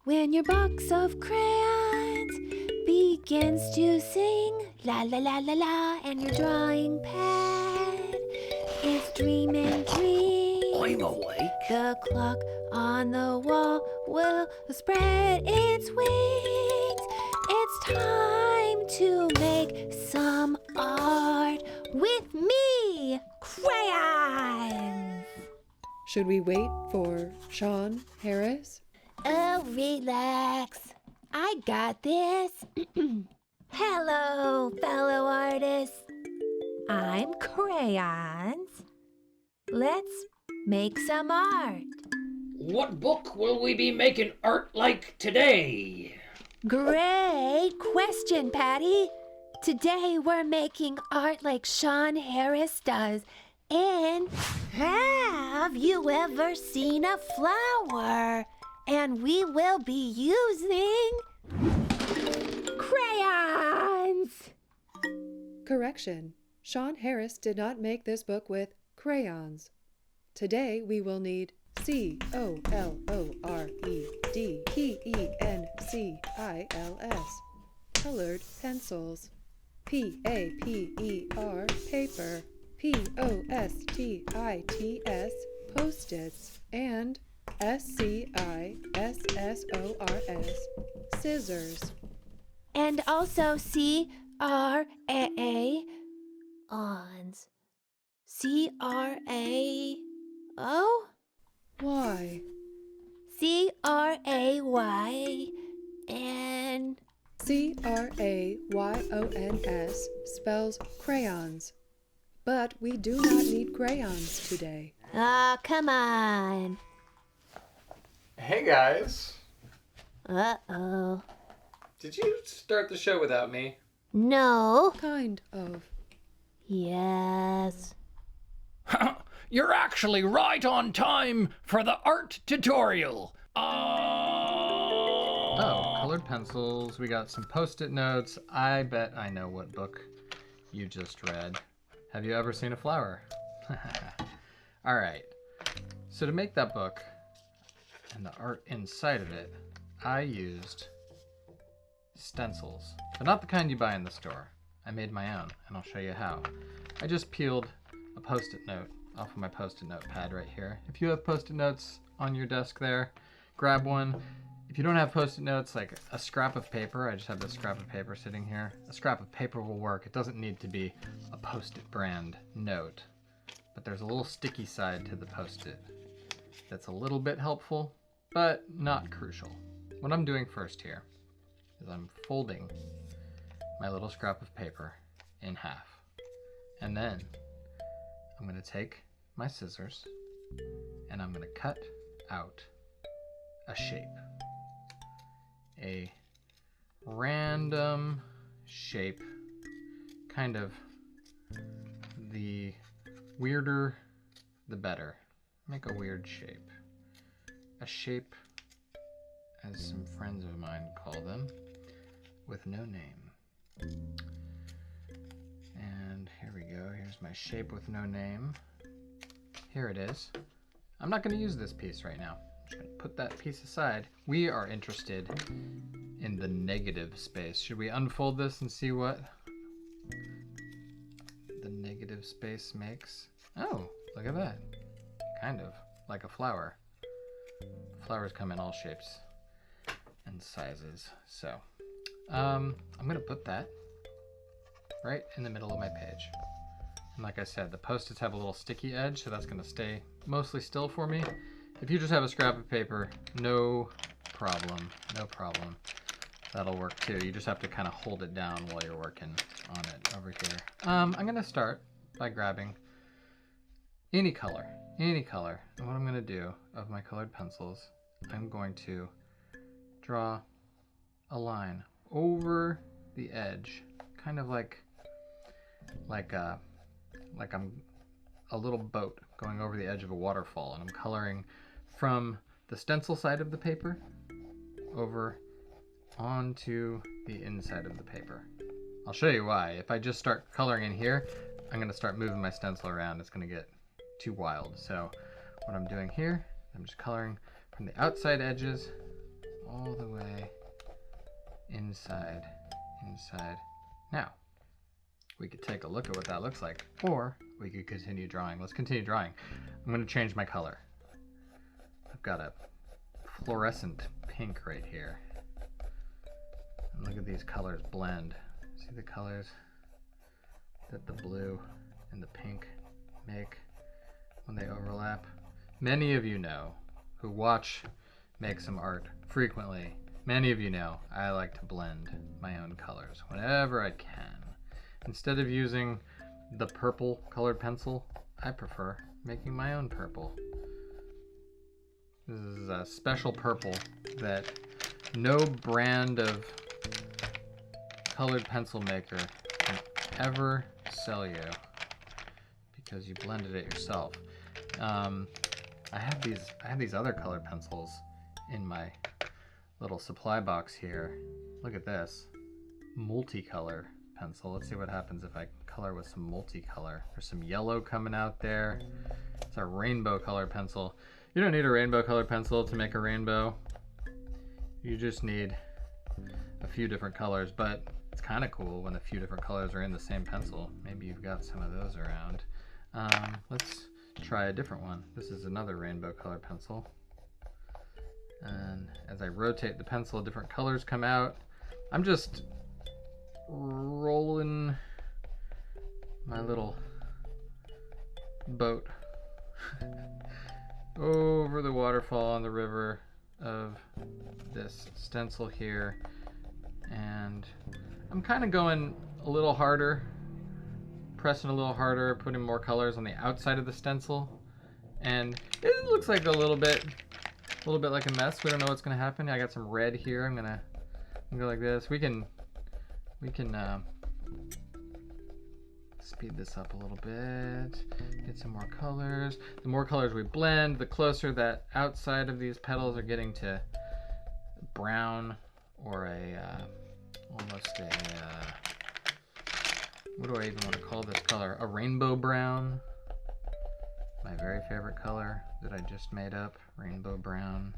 When your box of crayons begins to sing la la la la la, and your drawing pad is dreaming dreams, I'm awake. the clock on the wall will spread its wings. It's time to make some art with me, crayons. Should we wait for Sean Harris? Oh, relax. I got this. Hello, fellow artists. I'm Crayons. Let's make some art. What book will we be making art like today? Great question, Patty. Today we're making art like Sean Harris does. And have you ever seen a flower? And we will be using crayons. Correction. Sean Harris did not make this book with crayons. Today we will need COLOREDPENCILS, colored pencils, PAPER, paper, POSTITS, post-its, and SCISSORS, scissors. And also CRAA, ons. CRAO? Why? CRAY and CRAYONS spells crayons. But we do not need crayons today. oh, come on. Hey guys, Uh-oh. did you start the show without me? No. Kind of. Yes. You're actually right on time for the art tutorial. Oh, colored pencils, we got some post-it notes. I bet I know what book you just read. Have you ever seen a flower? All right, so to make that book and the art inside of it, I used stencils, but not the kind you buy in the store. I made my own, and I'll show you how. I just peeled a post-it note off of my post-it note pad right here. If you have post-it notes on your desk there, grab one. If you don't have post-it notes, like a scrap of paper, I just have this scrap of paper sitting here. A scrap of paper will work. It doesn't need to be a post-it brand note, but there's a little sticky side to the post-it that's a little bit helpful, but not crucial. What I'm doing first here is I'm folding my little scrap of paper in half. And then I'm gonna take my scissors and I'm gonna cut out a shape. A random shape, kind of the weirder the better. Make a weird shape. A shape, as some friends of mine call them, with no name. And here we go. Here's my shape with no name. Here it is. I'm not going to use this piece right now. I'm just going to put that piece aside. We are interested in the negative space. Should we unfold this and see what the negative space makes? Oh, look at that. Kind of like a flower. Flowers come in all shapes and sizes. So I'm going to put that right in the middle of my page. And like I said, the post-its have a little sticky edge, so that's going to stay mostly still for me. If you just have a scrap of paper, no problem, no problem. That'll work too. You just have to kind of hold it down while you're working on it over here. I'm going to start by grabbing any color. And what I'm going to do of my colored pencils, I'm going to draw a line over the edge, kind of like I'm a little boat going over the edge of a waterfall, and I'm coloring from the stencil side of the paper over onto the inside of the paper. I'll show you why. If I just start coloring in here, I'm going to start moving my stencil around. It's going to get too wild. So what I'm doing here, I'm just coloring from the outside edges all the way inside. Now, we could take a look at what that looks like, or we could continue drawing. Let's continue drawing. I'm going to change my color. I've got a fluorescent pink right here. And look at these colors blend. See the colors that the blue and the pink make when they overlap? Many of you know who watch Make Some Art frequently. Many of you know I like to blend my own colors whenever I can. Instead of using the purple colored pencil, I prefer making my own purple. This is a special purple that no brand of colored pencil maker can ever sell you because you blended it yourself. I have these other colored pencils in my little supply box here. Look at this multicolor pencil. Let's see what happens if I color with some multicolor. There's some yellow coming out there. It's a rainbow color pencil. You don't need a rainbow color pencil to make a rainbow. You just need a few different colors, but it's kind of cool when a few different colors are in the same pencil. Maybe you've got some of those around. Let's try a different one. This is another rainbow color pencil. And as I rotate the pencil, different colors come out. I'm just rolling my little boat over the waterfall on the river of this stencil here. And I'm kind of going a little harder, pressing a little harder, putting more colors on the outside of the stencil. And it looks like a little bit like a mess. We don't know what's gonna happen. I got some red here. I'm gonna go like this. We can speed this up a little bit, get some more colors. The more colors we blend, the closer that outside of these petals are getting to brown, or almost a, what do I even want to call this color? A rainbow brown. My very favorite color that I just made up, rainbow brown.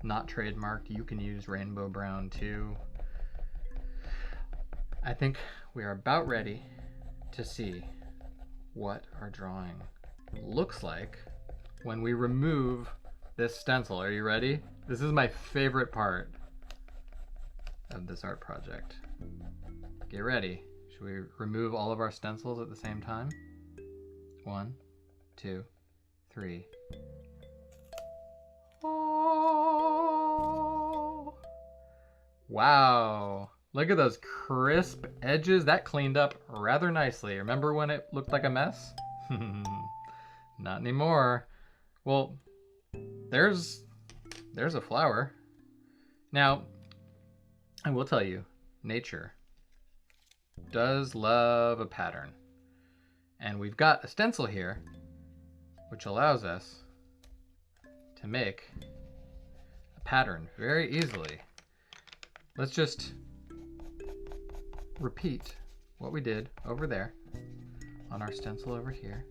Not trademarked, you can use rainbow brown too. I think we are about ready to see what our drawing looks like when we remove this stencil. Are you ready? This is my favorite part of this art project. Get ready. Should we remove all of our stencils at the same time? 1, 2, 3. Oh. Wow. Look at those crisp edges. That cleaned up rather nicely. Remember when it looked like a mess? Not anymore. Well, there's a flower. Now, I will tell you, nature does love a pattern. And we've got a stencil here, which allows us to make a pattern very easily. Let's just repeat what we did over there on our stencil over here.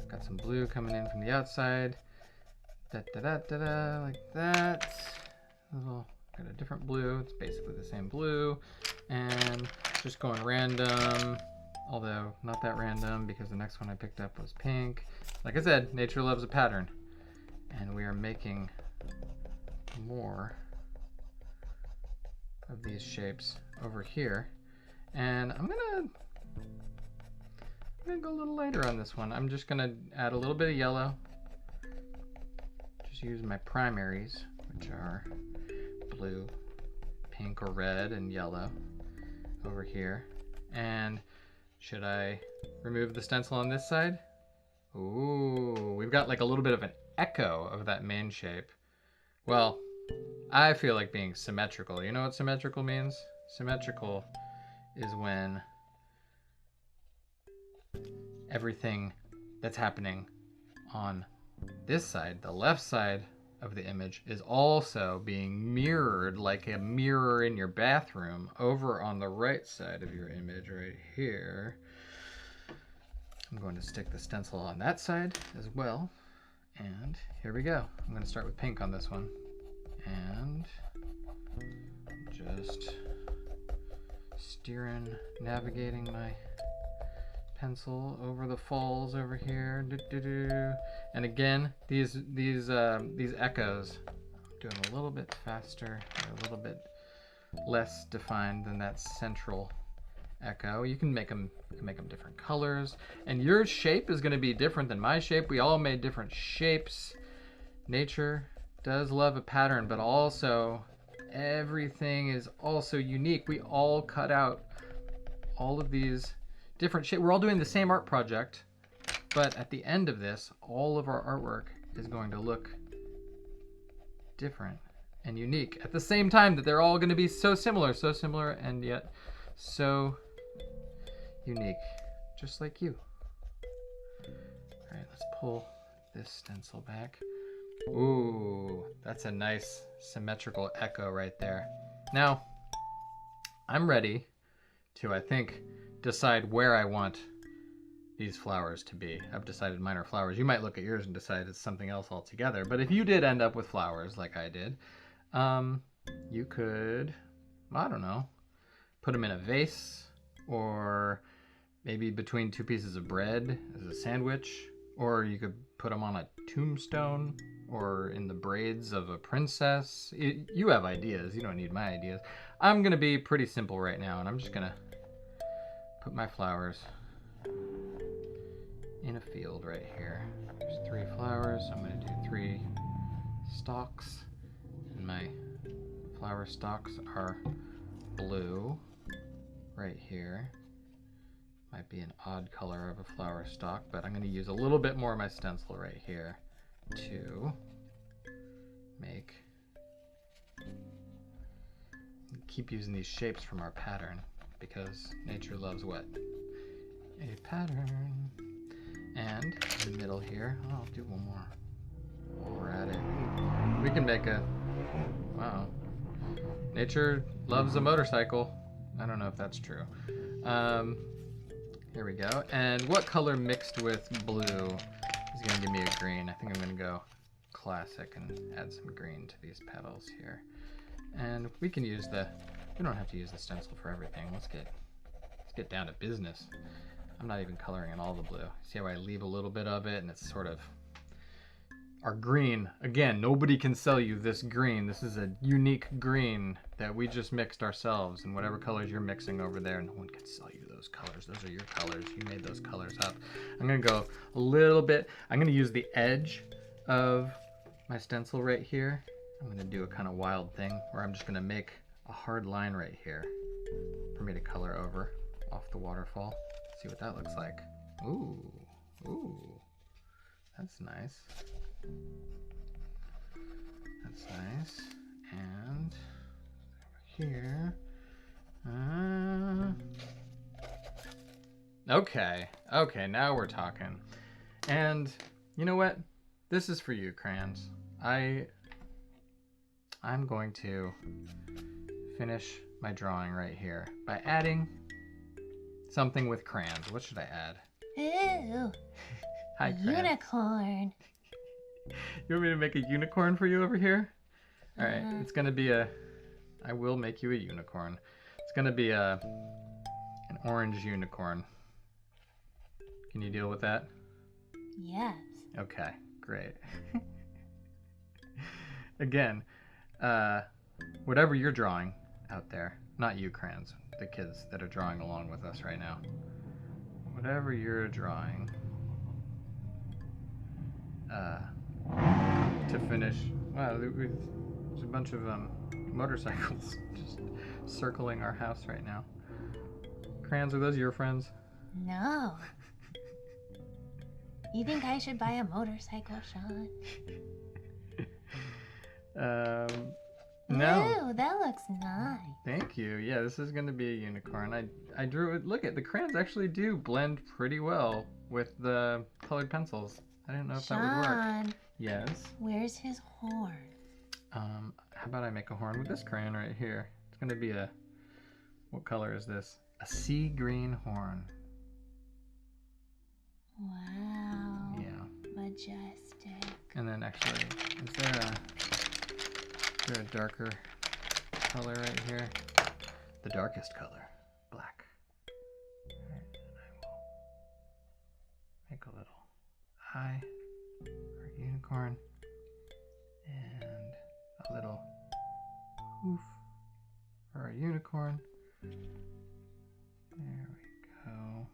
Got some blue coming in from the outside. Like that. Got a different blue. It's basically the same blue. And just going random. Although not that random because the next one I picked up was pink. Like I said, nature loves a pattern. And we are making more of these shapes over here. And I'm gonna go a little lighter on this one. I'm just gonna add a little bit of yellow. Just use my primaries, which are blue, pink or red, and yellow over here. And should I remove the stencil on this side? Ooh, we've got like a little bit of an echo of that main shape. Well, I feel like being symmetrical. You know what symmetrical means? Symmetrical is when everything that's happening on this side, the left side of the image, is also being mirrored like a mirror in your bathroom over on the right side of your image right here. I'm going to stick the stencil on that side as well. And here we go. I'm going to start with pink on this one. And just steering, navigating my pencil over the falls over here. And again, these echoes, I'm doing a little bit faster, a little bit less defined than that central echo. You can make them different colors, and your shape is going to be different than my shape. We all made different shapes. Nature does love a pattern, but also everything is also unique. We all cut out all of these different shapes. We're all doing the same art project, but at the end of this, all of our artwork is going to look different and unique at the same time that they're all going to be so similar and yet so unique, just like you. All right, let's pull this stencil back. Ooh, that's a nice symmetrical echo right there. Now, I'm ready to, I think, decide where I want these flowers to be. I've decided mine are flowers. You might look at yours and decide it's something else altogether, but if you did end up with flowers like I did, you could, I don't know, put them in a vase, or maybe between two pieces of bread as a sandwich, or you could put them on a tombstone, or in the braids of a princess. You have ideas. You don't need my ideas. I'm going to be pretty simple right now, and I'm just going to put my flowers in a field right here. There's 3 flowers. I'm going to do 3 stalks, and my flower stalks are blue right here. Might be an odd color of a flower stalk, but I'm going to use a little bit more of my stencil right here to make, keep using these shapes from our pattern, because nature loves what? A pattern. And in the middle here, I'll do one more while we're at it. We can make a, wow, nature loves a motorcycle. I don't know if that's true. Here we go. And what color mixed with blue is going to give me a green? I think I'm going to go classic and add some green to these petals here. And we can use we don't have to use the stencil for everything. Let's get down to business. I'm not even coloring in all the blue. See how I leave a little bit of it, and it's sort of our green. Again, nobody can sell you this green. This is a unique green that we just mixed ourselves, and whatever colors you're mixing over there, no one can sell you those colors. Those are your colors. You made those colors up. I'm gonna go a little bit. I'm gonna use the edge of my stencil right here. I'm gonna do a kind of wild thing where I'm just gonna make a hard line right here for me to color over off the waterfall. See what that looks like. Ooh, ooh, that's nice. That's nice. And over here. Okay, now we're talking. And you know what? This is for you, crayons. I'm going to finish my drawing right here by adding something with crayons. What should I add? Ooh, Hi, crayons. unicorn. You want me to make a unicorn for you over here? All right, it's gonna be I will make you a unicorn. It's gonna be an orange unicorn. Can you deal with that? Yes. Okay, great. Again, whatever you're drawing out there, not you, crayons, the kids that are drawing along with us right now. Whatever you're drawing, to finish, wow, there's a bunch of motorcycles just circling our house right now. Crayons, are those your friends? No. You think I should buy a motorcycle, Sean? No. Ooh, that looks nice. Thank you. Yeah, this is going to be a unicorn. I drew it. Look at the crayons actually do blend pretty well with the colored pencils. I didn't know if that would work. Sean, Yes. where's his horn? How about I make a horn with this crayon right here? It's going to be what color is this? A sea green horn. Wow. Yeah. Majestic. And then actually, is there a darker color right here? The darkest color, black. Alright, and I will make a little eye for a unicorn and a little hoof for a unicorn. There we go.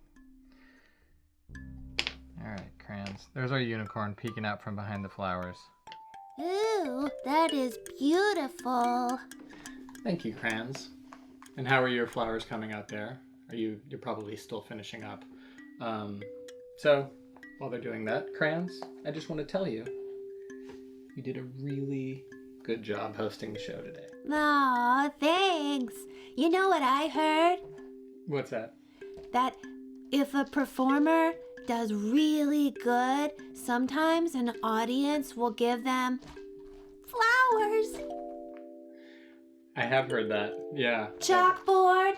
Alright, crayons. There's our unicorn peeking out from behind the flowers. Ooh, that is beautiful. Thank you, crayons. And how are your flowers coming out there? You're probably still finishing up. So, while they're doing that, crayons, I just want to tell you, you did a really good job hosting the show today. Aw, thanks. You know what I heard? What's that? That if a performer does really good, sometimes an audience will give them flowers. I have heard that, yeah. Chalkboard.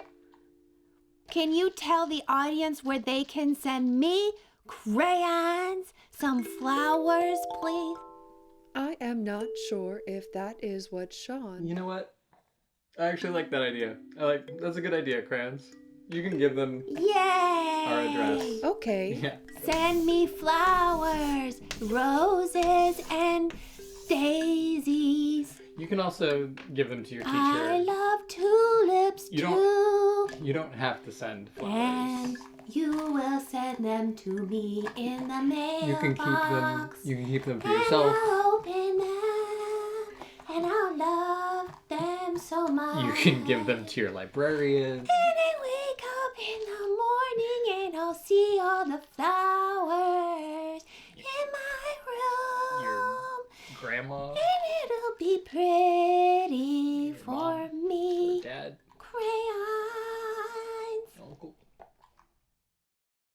Can you tell the audience where they can send me crayons, some flowers, please? I am not sure if that is what Sean... You know what? I actually like that idea. That's a good idea, crayons. You can give them Yay! our address. Okay. Yeah. Send me flowers, roses, and daisies. You can also give them to your teacher. I love tulips You too. You don't have to send flowers. And you will send them to me in the mailbox. You can keep them for And yourself. I'll open them, and I'll love them so much. You can give them to your librarian. And I wake up in the morning and I'll see all the flowers in my room. Your grandma. And it'll be pretty.